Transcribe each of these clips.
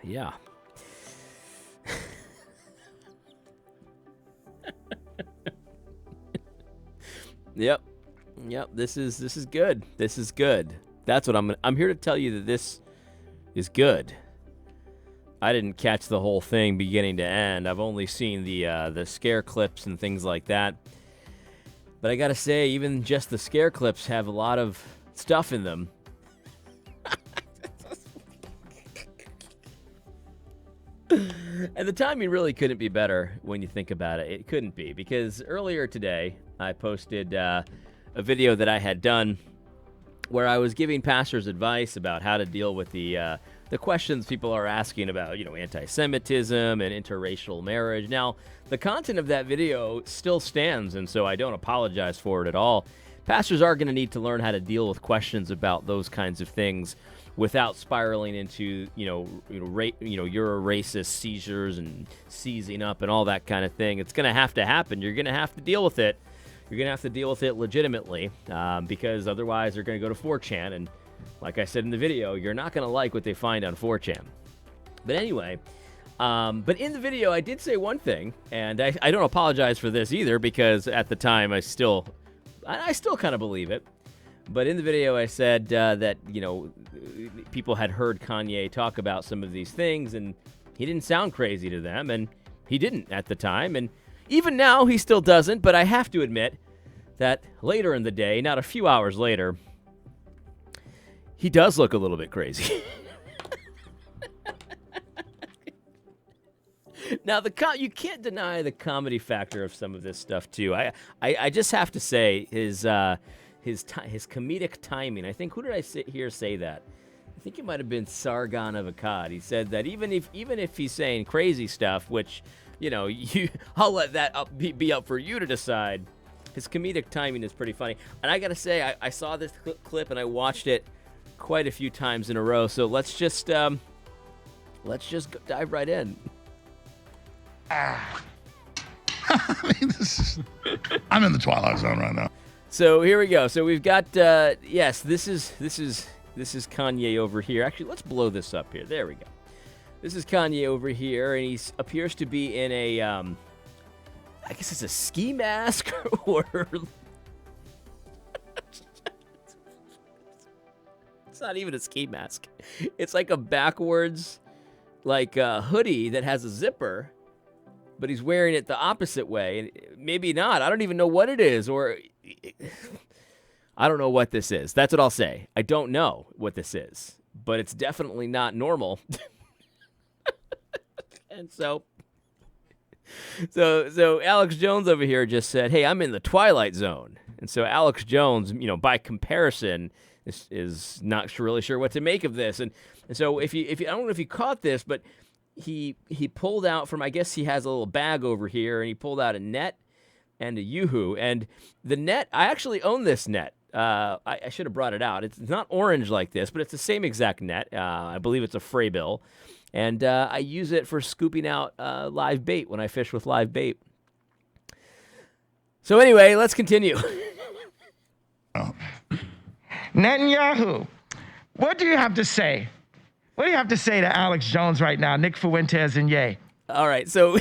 Yeah. Yep. Yep. This is good. This is good. That's what I'm here to tell you that this is good. I didn't catch the whole thing beginning to end. I've only seen the scare clips and things like that. But I gotta say, even just the scare clips have a lot of stuff in them. And the timing really couldn't be better when you think about it. It couldn't be, because earlier today I posted a video that I had done where I was giving pastors advice about how to deal with the questions people are asking about, anti-Semitism and interracial marriage. Now, the content of that video still stands, and so I don't apologize for it at all. Pastors are going to need to learn how to deal with questions about those kinds of things without spiraling into, you're a racist seizures and seizing up and all that kind of thing. It's going to happen. You're going to have to deal with it. You're going to have to deal with it legitimately, because otherwise they're going to go to 4chan. And like I said in the video, you're not going to like what they find on 4chan. But anyway, but in the video, I did say one thing, and I don't apologize for this either, because at the time I still kind of believe it. But in the video, I said that, people had heard Kanye talk about some of these things, and he didn't sound crazy to them, and he didn't at the time. And even now, he still doesn't, but I have to admit that later in the day, not a few hours later, he does look a little bit crazy. Now, you can't deny the comedy factor of some of this stuff, too. I just have to say, his comedic timing. I think, who did I hear say that? I think it might have been Sargon of Akkad. He said that even if he's saying crazy stuff, which, I'll let that be up for you to decide, his comedic timing is pretty funny. And I got to say, I saw this clip and I watched it quite a few times in a row. So let's just dive right in. I mean, I'm in the Twilight Zone right now. So here we go. So we've got yes, this is Kanye over here. Actually, let's blow this up here. There we go. This is Kanye over here, and he appears to be in a I guess it's a ski mask or it's not even a ski mask. It's like a backwards hoodie that has a zipper, but he's wearing it the opposite way. And maybe not. I don't even know what it is, or I don't know what this is. That's what I'll say. I don't know what this is, but it's definitely not normal. And so Alex Jones over here just said, "Hey, I'm in the Twilight Zone." And so Alex Jones, by comparison, is not really sure what to make of this. And so if you I don't know if you caught this, but he pulled out from, I guess he has a little bag over here, and he pulled out a net and a Yoo-hoo. And the net, I actually own this net. I should have brought it out. It's not orange like this, but it's the same exact net. I believe it's a Fraybill. And I use it for scooping out live bait when I fish with live bait. So anyway, let's continue. Netanyahu, what do you have to say? What do you have to say to Alex Jones right now, Nick Fuentes and Ye? All right, so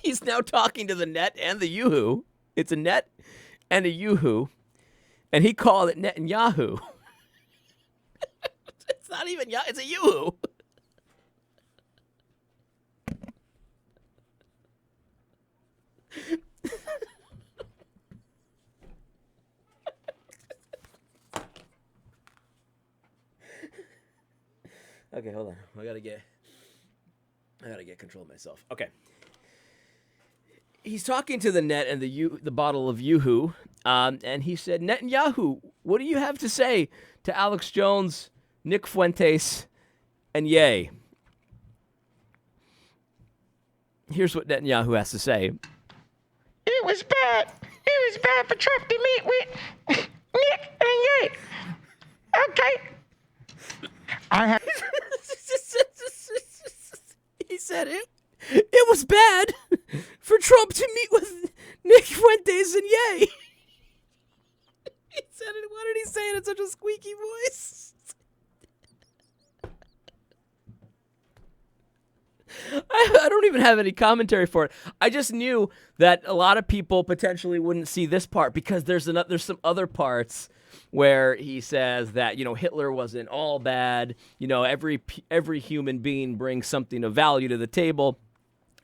he's now talking to the net and the Yoo-hoo. It's a net and a Yoo-hoo, and he called it Netanyahu. It's not even it's a Yoo-hoo. Okay, hold on. I gotta get control of myself. Okay. He's talking to the net and the bottle of Yoo-hoo, and he said, "Netanyahu, what do you have to say to Alex Jones, Nick Fuentes, and Ye?" Here's what Netanyahu has to say. It was bad. It was bad for Trump to meet with Nick and Ye. Okay. He said it was bad for Trump to meet with Nick Fuentes and Ye. He said it. Why did he say it in such a squeaky voice? I don't even have any commentary for it. I just knew that a lot of people potentially wouldn't see this part because there's some other parts where he says that, Hitler wasn't all bad. Every human being brings something of value to the table.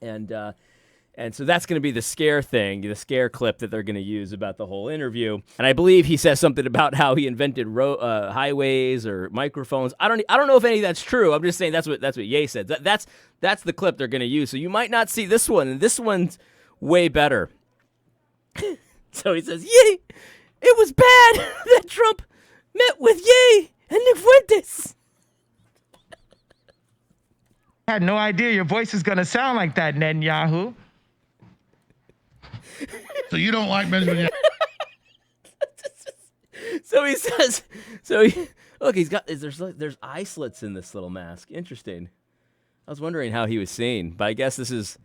And so that's going to be the scare thing, the scare clip that they're going to use about the whole interview. And I believe he says something about how he invented highways or microphones. I don't know if any of that's true. I'm just saying that's what Ye said. That's the clip they're going to use. So you might not see this one, and this one's way better. So he says, Ye, it was bad that Trump met with Ye and Nick Fuentes. I had no idea your voice is going to sound like that, Netanyahu. So you don't like Benjamin? So he says. Look, there's eye slits in this little mask. Interesting. I was wondering how he was seen, but I guess this is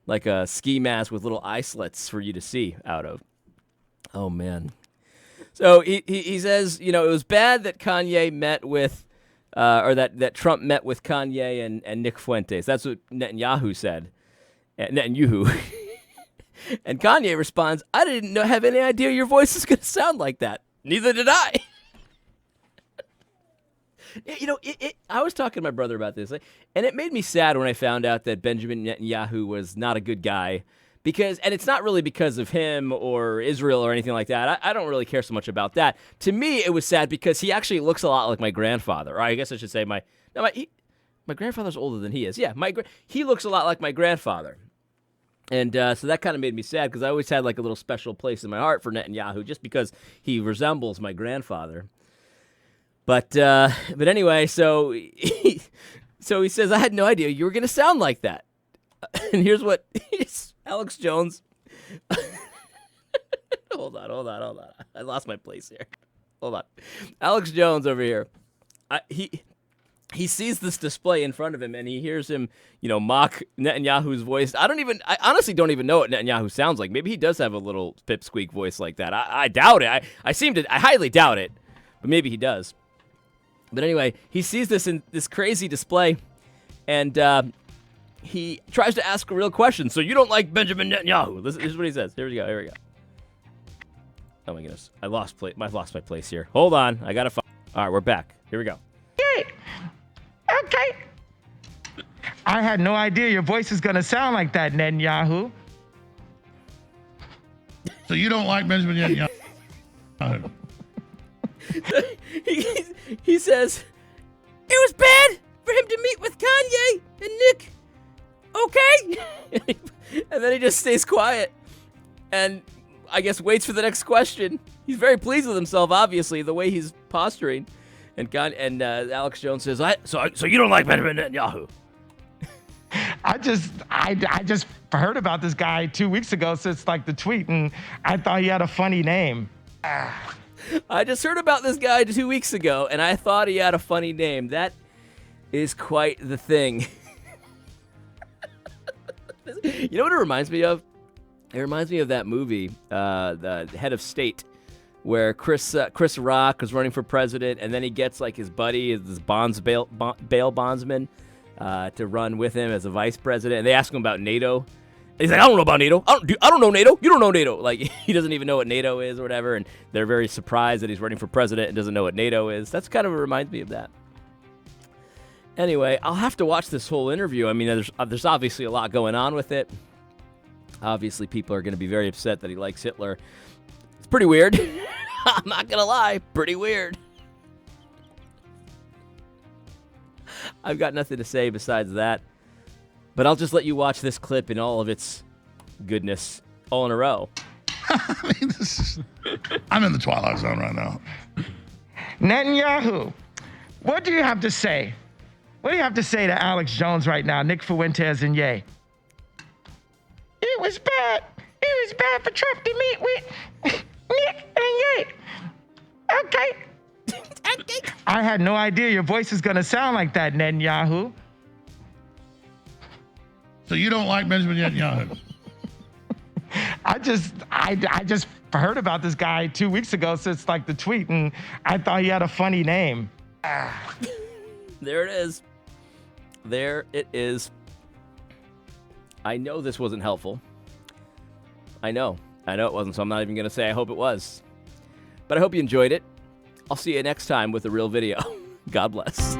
like a ski mask with little eye slits for you to see out of. Oh man. So he says, it was bad that Kanye met with, or that Trump met with Kanye and Nick Fuentes. That's what Netanyahu said. Netanyahu. And Kanye responds, I didn't have any idea your voice is going to sound like that. Neither did I. I was talking to my brother about this, and it made me sad when I found out that Benjamin Netanyahu was not a good guy. And it's not really because of him or Israel or anything like that. I don't really care so much about that. To me, it was sad because he actually looks a lot like my grandfather. Or I guess I should say my grandfather's older than he is. Yeah, he looks a lot like my grandfather. And so that kind of made me sad because I always had like a little special place in my heart for Netanyahu just because he resembles my grandfather. But anyway, so he says, I had no idea you were going to sound like that. And here's what Alex Jones. Hold on. I lost my place here. Hold on. Alex Jones over here. He sees this display in front of him and he hears him, mock Netanyahu's voice. I honestly don't even know what Netanyahu sounds like. Maybe he does have a little pipsqueak voice like that. I doubt it. I highly doubt it, but maybe he does. But anyway, he sees this in this crazy display and he tries to ask a real question. So you don't like Benjamin Netanyahu? This is what he says. Here we go. Oh my goodness. I lost my place here. Hold on. I got to find. All right, we're back. Here we go. Yeah. Okay. I had no idea your voice is going to sound like that, Netanyahu. So you don't like Benjamin Netanyahu? He says, it was bad for him to meet with Kanye and Nick. Okay. And then he just stays quiet and I guess waits for the next question. He's very pleased with himself, obviously, the way he's posturing. And Alex Jones says, so you don't like Benjamin Netanyahu? I just heard about this guy 2 weeks ago since like the tweet, and I thought he had a funny name. I just heard about this guy 2 weeks ago, and I thought he had a funny name. That is quite the thing. You know what it reminds me of? It reminds me of that movie, The Head of State, where Chris Rock was running for president, and then he gets like his buddy, this bail bondsman, to run with him as a vice president. And they ask him about NATO. And he's like, I don't know about NATO. I don't know NATO. You don't know NATO. Like, he doesn't even know what NATO is or whatever. And they're very surprised that he's running for president and doesn't know what NATO is. That's kind of what reminds me of that. Anyway, I'll have to watch this whole interview. I mean, there's obviously a lot going on with it. Obviously, people are going to be very upset that he likes Hitler. It's pretty weird. I'm not going to lie. Pretty weird. I've got nothing to say besides that. But I'll just let you watch this clip in all of its goodness all in a row. I mean, I'm in the twilight zone right now. Netanyahu, what do you have to say? What do you have to say to Alex Jones right now, Nick Fuentes and Ye? It was bad. It was bad for Trump to meet with Nick and Ye. Okay. I had no idea your voice is going to sound like that, Netanyahu. So you don't like Benjamin Netanyahu? I just heard about this guy 2 weeks ago since like the tweet, and I thought he had a funny name. There it is. There it is. I know this wasn't helpful. I know it wasn't, so I'm not even going to say I hope it was. But I hope you enjoyed it. I'll see you next time with a real video. God bless.